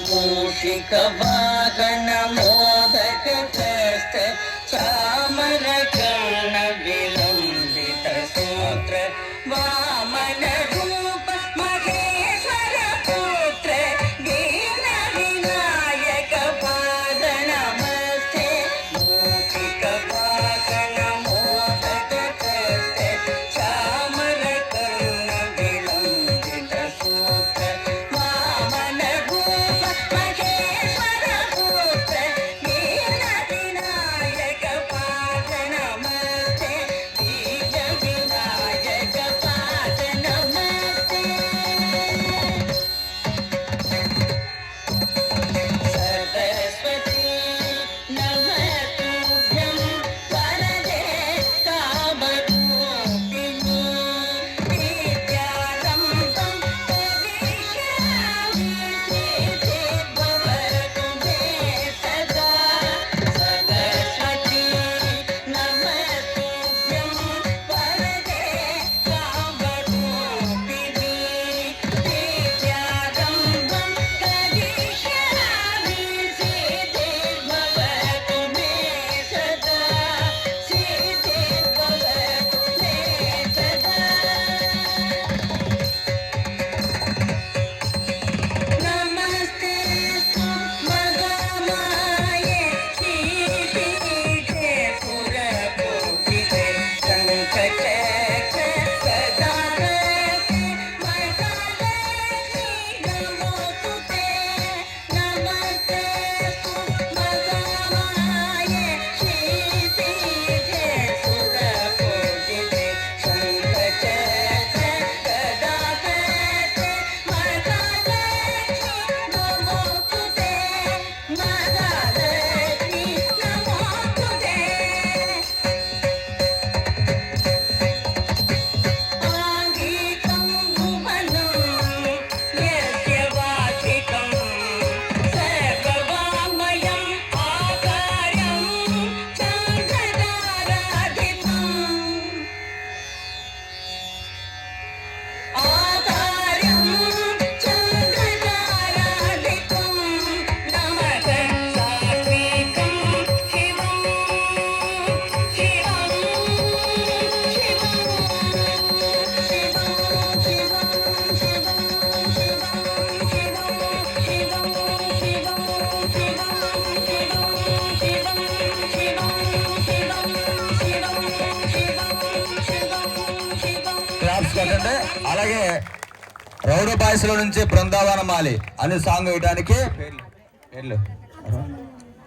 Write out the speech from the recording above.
मूषिक वाहन मोदक कष्ट चामर कर्ण विलंबित सूत्र वामन रूप महेश्वर पुत्र दीन विनायक पाद नमस्ते मूषिक वाहन मोदक कष्ट चामर कर्ण विलंबित सूत्र वामन रूप महेश्वर पुत्र दीन विनायक पाद नमस्ते दीन विनायक पाद नमस्ते सरस्वती नमस्तुभ्यं वरदे कामरूपिणी विद्यारम्भं करिष्यामि सिद्धिर्भवतु मे सदा सरस्वती नमस्तुभ्यं वरदे कामरूपिणी विद्यारम्भं करिष्यामि सिद्धिर्भवतु मे सदा सिद्धिर्भवतु मे सदा नमस्तेऽस्तु महामाये श्रीपीठे सुरपूजिते शङ्खचक्र गदाधरे महालक्ष्मी नमोऽस्तु ते नमस्तेऽस्तु महामाये श्रीपीठे सुरपूजिते शङ्खचक्र गदाधरे महालक्ष्मी नमोऽस्तु ते महालक्ष्मी नमोऽस्तु ते आङ्गिकं भुवनं यस्य वाचिकं सर्ववाङ्मयम् आकार्यं चन्द्रताराधिपम् आकार्यं चन्द्रताराधिपं नमः सात्विकं शिवं शिवं క్లాప్స్ కొట్టండి. అలాగే రౌడీ బాయ్స్ లో నుంచి బృందావన మాలి అనే సాంగ్ వేయడానికి పేర్లు